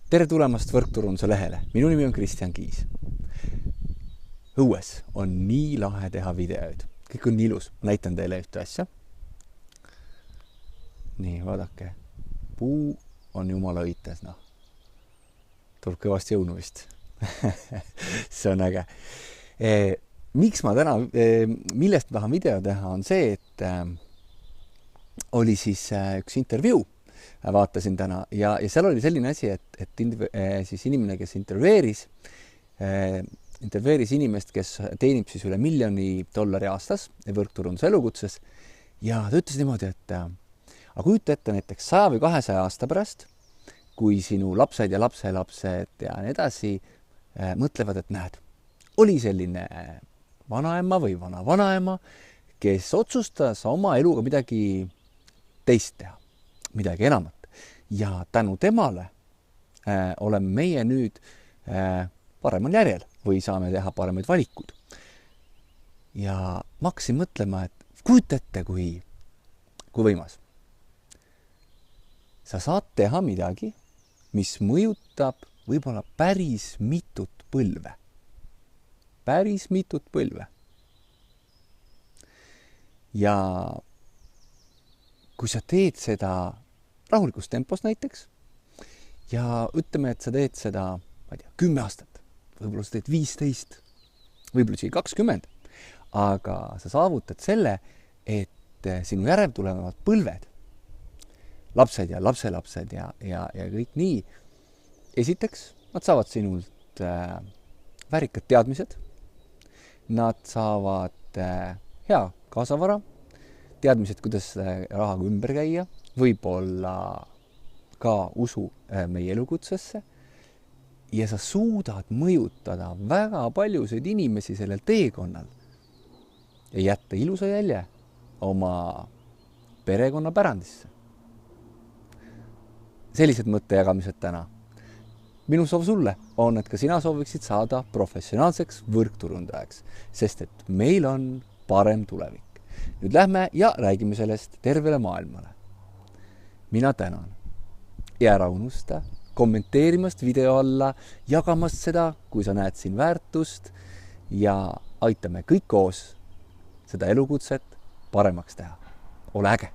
Tere tulemast Võrkturunduse lehele. Minu nimi on Kristjan Kiis. Õues on nii lahe teha videoid. Kõik on nii ilus. Ma näitan teile ühte asja. Nii, vaadake. Puu on jumala õites. Tuleb kõvasti jõunu vist. See on äge. Miks ma täna, millest tahan video teha, on see, et oli siis üks intervjuu. Vaatasin täna ja seal oli selline asi, et siis inimene, kes intervjueeris inimest, kes teenib siis üle $1 miljoni aastas võrkturunduse elukutses ja ta ütles niimoodi, et aga kujuta ette näiteks 100 või 200 aasta pärast, kui sinu lapsed ja lapselapsed ja nii edasi mõtlevad, et näed, oli selline vanaema või vanaema, kes otsustas oma eluga midagi teist teha. Midagi enamat. Ja tänu temale oleme meie nüüd paremal järjel või saame teha paremaid valikud. Ja ma hakkasin mõtlema, et kujuta ette, kui võimas. Sa saad teha midagi, mis mõjutab võib-olla päris mitut põlve. Päris mitut põlve. Ja kui sa teed seda rahulikus tempos näiteks ja ütleme, et sa teed seda, ma ei tea, 10 aastat, võib-olla sa teed 15, võib-olla isegi 20, aga sa saavutad selle, et sinu järel tulevad põlved, lapsed ja lapselapsed ja kõik nii. Esiteks, nad saavad sinult väärikad teadmised, nad saavad hea kaasavara, teadmised, kuidas rahaga ümber käia, võib-olla ka usu meie elukutsesse ja sa suudad mõjutada väga paljusid inimesi sellel teekonnal ja jätta ilusa jälje oma perekonna pärandisse. Sellised mõttejagamised täna. Minu soov sulle on, et ka sina sooviksid saada professionaalseks võrkturundajaks, sest et meil on parem tulevik. Nüüd lähme ja räägime sellest tervele maailmale. Mina tänan. Ja ära unusta kommenteerimast video alla, jagamast seda, kui sa näed siin väärtust ja aitame kõik koos seda elukutset paremaks teha. Ole äge!